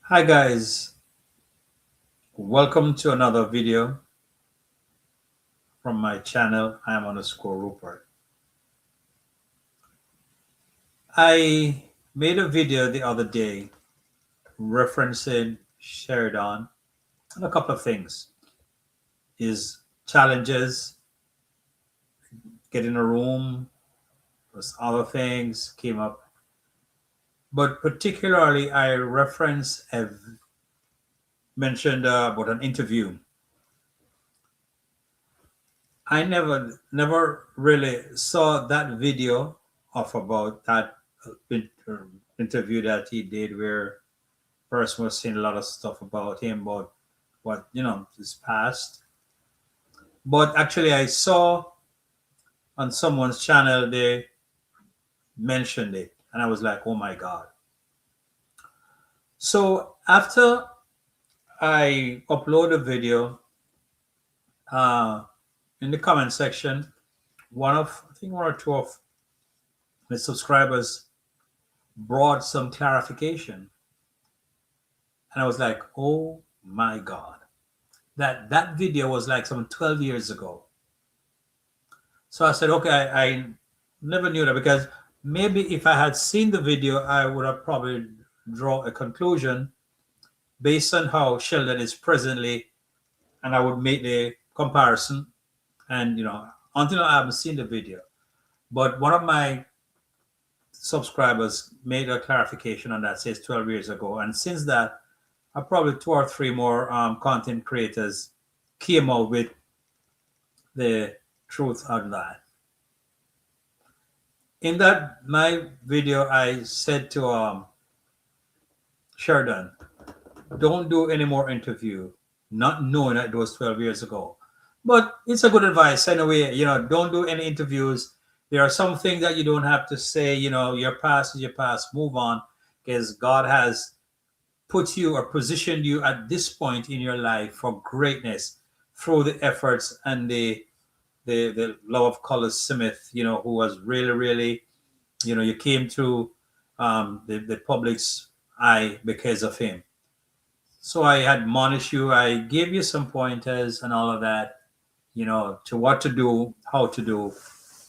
Hi guys, welcome to another video from my channel. I am underscore Rupert. I made a video the other day referencing Sherdan and a couple of things. His challenges, getting a room, plus other things came up. But particularly I mentioned about an interview. I never really saw that video of about that interview that he did where person was saying a lot of stuff about him about what his past. But actually I saw on someone's channel they mentioned it and I was like, oh my god. So after I upload a video, uh, in the comment section, I think one or two of my subscribers brought some clarification. And I was like, oh my God. That video was like some 12 years ago. So I said, okay, I never knew that because maybe if I had seen the video, I would have probably draw a conclusion based on how Sheldon is presently, and I would make the comparison. And until I haven't seen the video. But one of my subscribers made a clarification on that, says 12 years ago. And since that, probably two or three more content creators came out with the truth on that. In that my video, I said to Sherdan, don't do any more interview, not knowing that it was 12 years ago. But it's a good advice anyway. Don't do any interviews. There are some things that you don't have to say. Your past is your past. Move on, because God has put you or positioned you at this point in your life for greatness through the efforts and the love of Collis Smith, who was really, you came to the public's eye because of him. So I admonish you, I gave you some pointers and all of that, to what to do, how to do,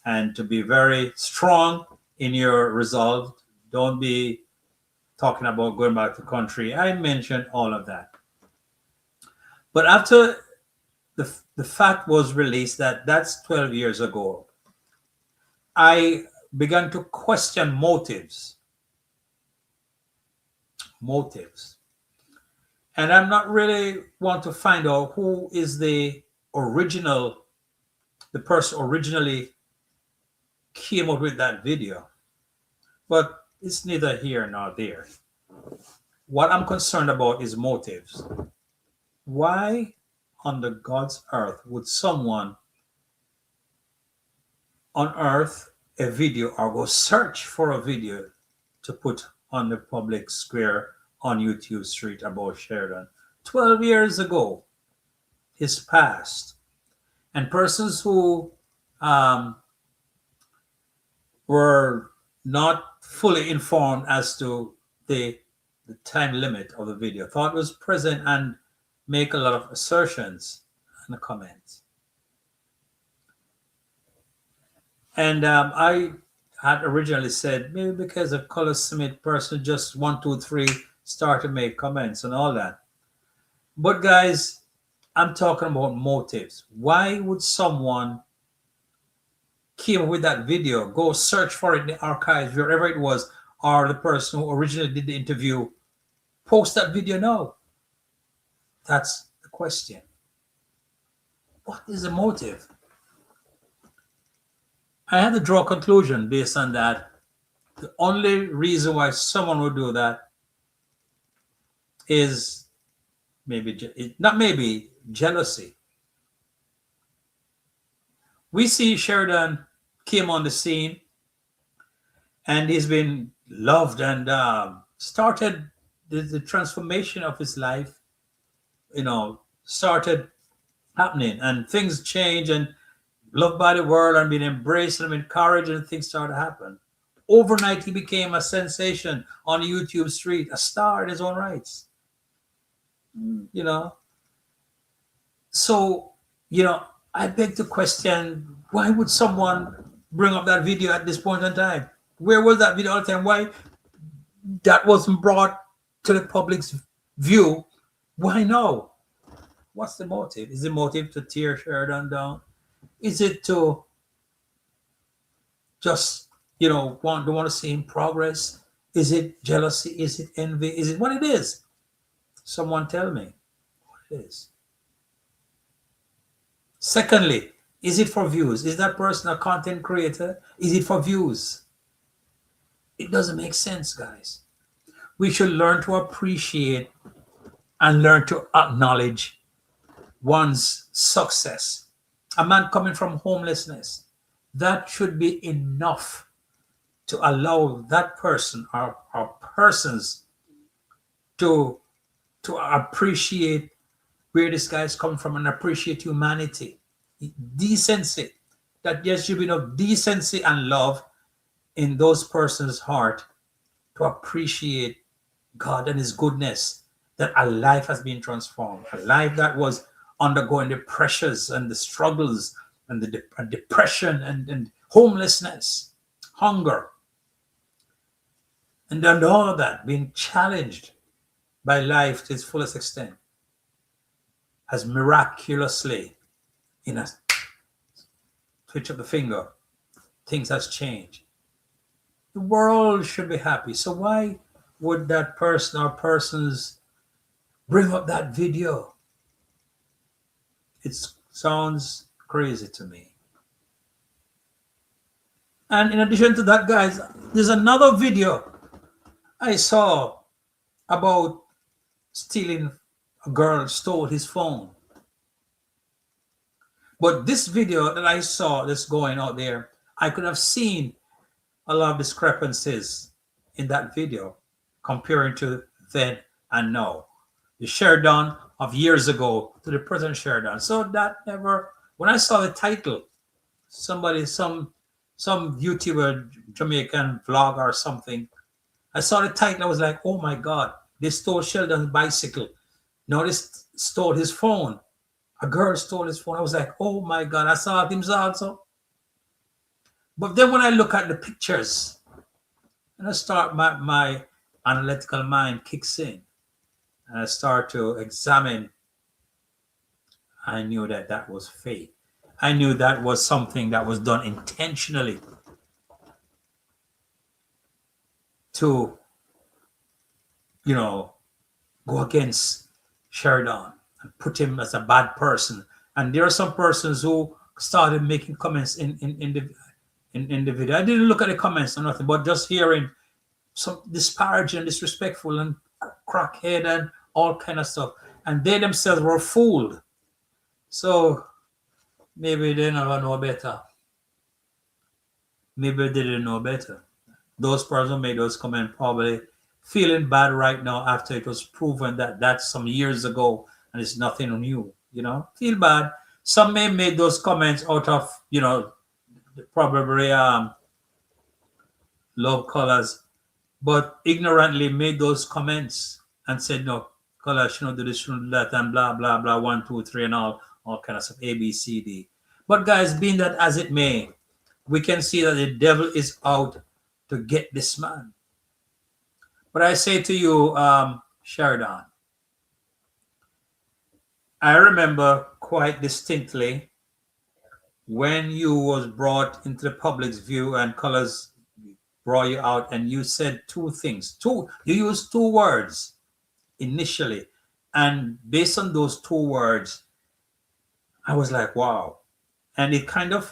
and to be very strong in your resolve. Don't be talking about going back to country. I mentioned all of that. But after the fact was released that that's 12 years ago, I began to question motives. Motives. And I'm not really want to find out who is the person originally came up with that video. But it's neither here nor there. What I'm concerned about is motives. Why on the God's earth would someone unearth a video or go search for a video to put on the public square on YouTube Street about Sherdan? 12 years ago, his past. And persons who were not fully informed as to the time limit of the video thought it was present and make a lot of assertions in the comments. And I had originally said maybe because of Color Smith person just 1, 2, 3 start to make comments and all that. But guys, I'm talking about motives. Why would someone came with that video go search for it in the archives wherever it was, or the person who originally did the interview post that video now? That's the question. What is the motive? I had to draw a conclusion based on that. The only reason why someone would do that is jealousy. We see Sherdan came on the scene and he's been loved and started the transformation of his life, started happening and things change and loved by the world and being embraced and encouraged and things started to happen. Overnight, he became a sensation on YouTube Street, a star in his own rights. Mm. you know. So, you know, I beg to question, why would someone bring up that video at this point in time? Where was that video all the time? Why that wasn't brought to the public's view? Why no? What's the motive? Is the motive to tear Sheridan down? Is it to just, don't want to see him progress? Is it jealousy? Is it envy? Is it what it is? Someone tell me what it is. Secondly, is it for views? Is that person a content creator? Is it for views? It doesn't make sense, guys. We should learn to appreciate and learn to acknowledge one's success. A man coming from homelessness, that should be enough to allow that person or persons to appreciate where this guy is coming from and appreciate humanity, decency. That there should be enough decency and love in those persons' heart to appreciate God and His goodness. That a life has been transformed, a life that was undergoing the pressures and the struggles and the depression and homelessness, hunger, and then all of that being challenged by life to its fullest extent has miraculously, in a twitch of the finger, things has changed. The world should be happy. So why would that person or persons bring up that video? It sounds crazy to me. And in addition to that, guys, there's another video I saw about stealing. A girl stole his phone. But this video that I saw that's going out there, I could have seen a lot of discrepancies in that video comparing to then and now. The Sherdan of years ago to the present Sherdan. So that never, when I saw the title, somebody, some YouTuber, Jamaican vlog or something, I saw the title, I was like, oh my God, they stole Sheldon's bicycle. Now they stole his phone. A girl stole his phone. I was like, oh my God, I saw him also. But then when I look at the pictures, and I start my analytical mind kicks in, and I start to examine, I knew that that was fake. I knew that was something that was done intentionally to, you know, go against Sheridan and put him as a bad person. And there are some persons who started making comments in the video. I didn't look at the comments or nothing, but just hearing some disparaging and disrespectful and crackhead and all kind of stuff. And they themselves were fooled. So maybe they never know better. Maybe they didn't know better. Those persons who made those comments probably feeling bad right now after it was proven that that's some years ago and it's nothing new. Feel bad. Some may make those comments out of probably love colors, but ignorantly made those comments and said no, colors shouldn't do this, shouldn't do that, and blah blah blah, one, two, three, and all kind of stuff, A, B, C, D. But guys, being that as it may, we can see that the devil is out to get this man. But I say to you, Sherdan, I remember quite distinctly when you was brought into the public's view and colors brought you out, and you said two things. You used two words initially, and based on those two words, I was like, wow. And it kind of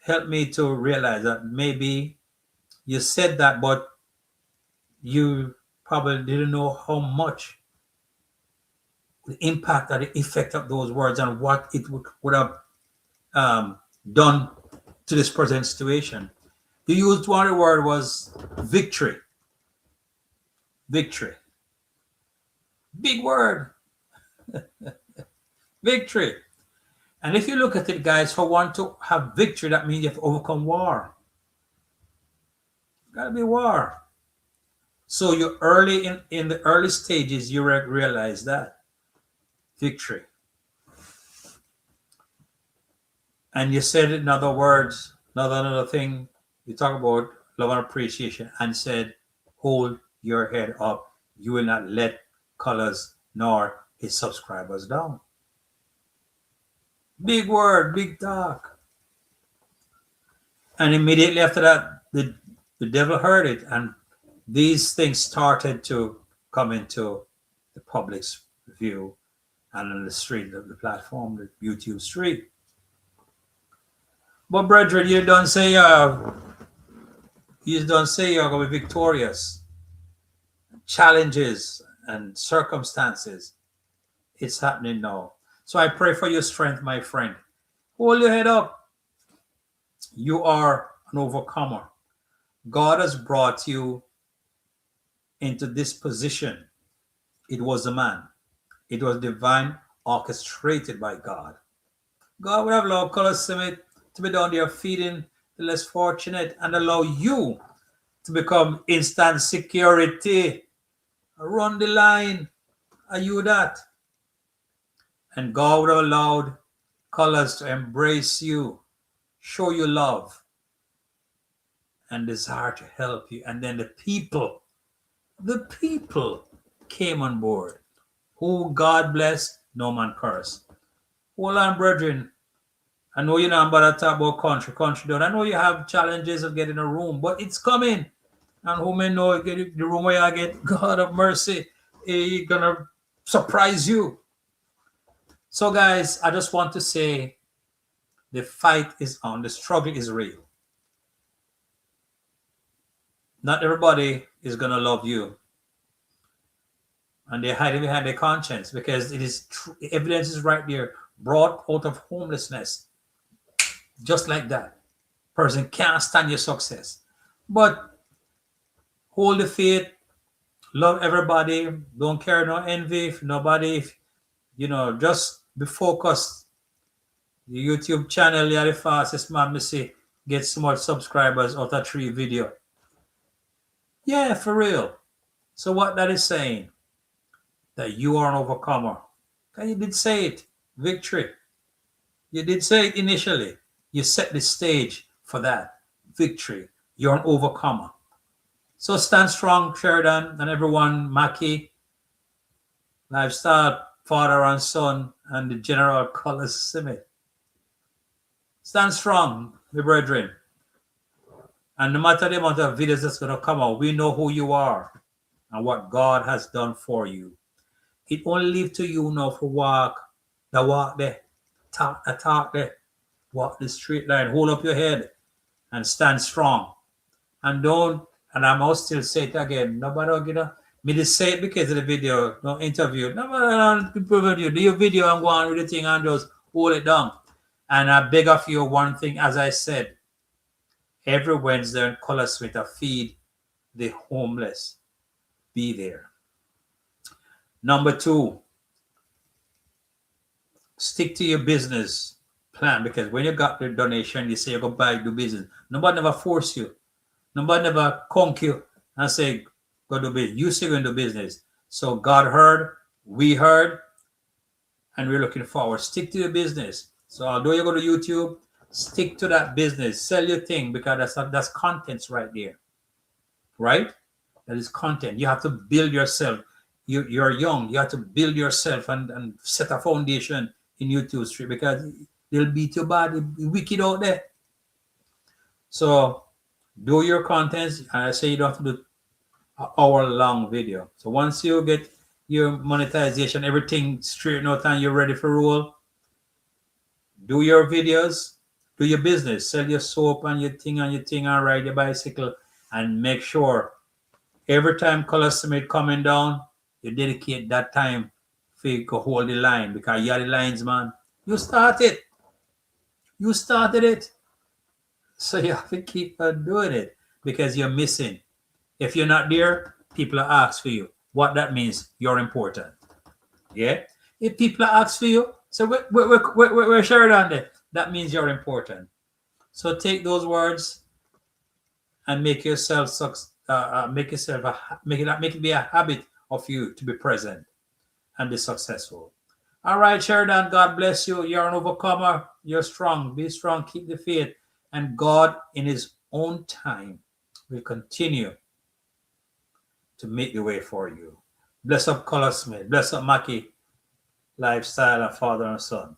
helped me to realize that maybe you said that, but you probably didn't know how much the impact or the effect of those words and what it would have done to this present situation. You used one word was victory. Victory. Big word. Victory. And if you look at it, guys, for one to have victory, that means you have to overcome war. Gotta be war. So you early in the early stages, you realize that victory. And you said it in other words, another thing, you talk about love and appreciation and said, hold your head up. You will not let colors nor his subscribers down. Big word, big talk. And immediately after that, the devil heard it, and these things started to come into the public's view and on the street, the platform, the YouTube street. But brethren, you don't say you're going to be victorious. Challenges and circumstances, it's happening now. So I pray for your strength, my friend. Hold your head up. You are an overcomer. God has brought you into this position. It was a man. It was divine, orchestrated by God. God would have allowed Color Summit to be down there feeding the less fortunate and allow you to become instant security. Run the line. Are you that? And God would have allowed Colors to embrace you, show you love, and desire to help you. And then the people came on board. Who God bless, no man curse. Hold on, brethren. I know you're not about to talk about country down. I know you have challenges of getting a room, but it's coming. And who may know get the room where I get, God of mercy, he's gonna surprise you. So guys, I just want to say the fight is on, the struggle is real. Not everybody is gonna love you. And they're hiding behind their conscience because it is evidence is right there, brought out of homelessness. Just like that. Person can't stand your success. But hold the faith, love everybody, don't care no envy, if nobody, just be focused. The YouTube channel, you're the fastest man, me see, get so much subscribers out of 3 video. Yeah, for real. So what that is saying, that you are an overcomer. And you did say it, victory. You did say it initially. You set the stage for that victory. You're an overcomer. So stand strong, Sherdan, and everyone, Mackie, Lifestyle, Father and Son, and the General Color Summit. Stand strong, my brethren. And no matter the amount of videos that's going to come out, we know who you are and what God has done for you. It only leaves to you now for walk there, talk there, walk the straight line, hold up your head and stand strong. And I must still say it again, nobody, me just say it because of the video, no interview. Nobody do your video and go on with the thing and just hold it down. And I beg of you one thing, as I said, every Wednesday in Color Summit, I feed the homeless. Be there. Number 2, stick to your business plan, because when you got the donation, you say you're going to do business. Nobody never force you. Nobody never conk you and say, go do business. You say go do business. So God heard, we heard, and we're looking forward. Stick to your business. So although you go to YouTube, stick to that business. Sell your thing, because that's contents right there. Right? That is content. You have to build yourself. You're young. You have to build yourself and set a foundation in YouTube Street, because they'll beat your body wicked out there. So do your contents. And I say you don't have to do an hour-long video. So once you get your monetization, everything straightened out and you're ready for roll, do your videos, do your business, sell your soap and your thing and ride your bicycle, and make sure every time Color Summit coming down, you dedicate that time for you to hold the line, because you're the linesman. You started it. So you have to keep on doing it, because you're missing. If you're not there, people are asked for you. What that means, you're important. Yeah? If people are asked for you, so we're Sherdan there. That means you're important. So take those words and make yourself make it be a habit of you to be present and be successful. All right, Sherdan, God bless you. You're an overcomer. You're strong. Be strong. Keep the faith. And God, in His own time, will continue to make the way for you. Bless up Color Smith. Bless up Mackie, Lifestyle, and Father and Son.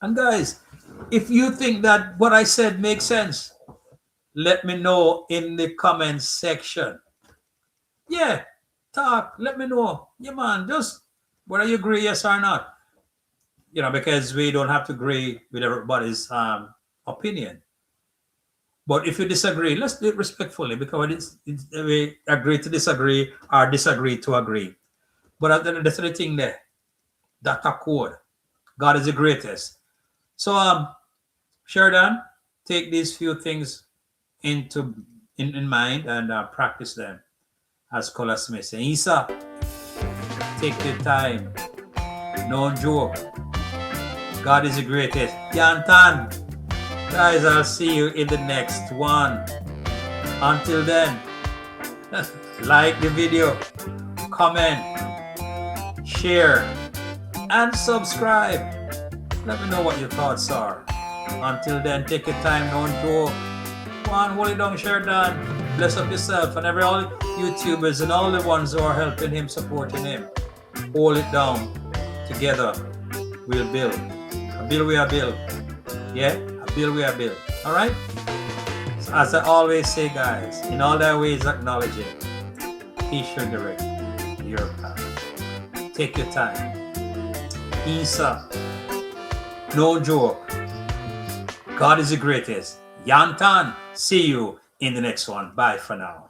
And guys, if you think that what I said makes sense, let me know in the comments section. Yeah, talk. Let me know. Yeah, man. Just whether you agree, yes or not. Because we don't have to agree with everybody's opinion. But if you disagree, let's do it respectfully, because we agree to disagree or disagree to agree. But that's the thing there. That's a code. God is the greatest. So, Sherdan, take these few things in mind and practice them. As Color Smith said, Isa, take the time. No joke. God is the greatest. Yantan. Guys, I'll see you in the next one. Until then, like the video, comment, share, and subscribe. Let me know what your thoughts are. Until then, take your time, don't joke. One, hold it down, Sherdan. Bless up yourself and all YouTubers and all the ones who are helping him, supporting him. Hold it down. Together, we'll build. A build we are build. Yeah, a build we are build. All right? So as I always say, guys, in all their ways, acknowledge it. He should direct your path. Take your time. Isa. No joke. God is the greatest. Yantan. See you in the next one. Bye for now.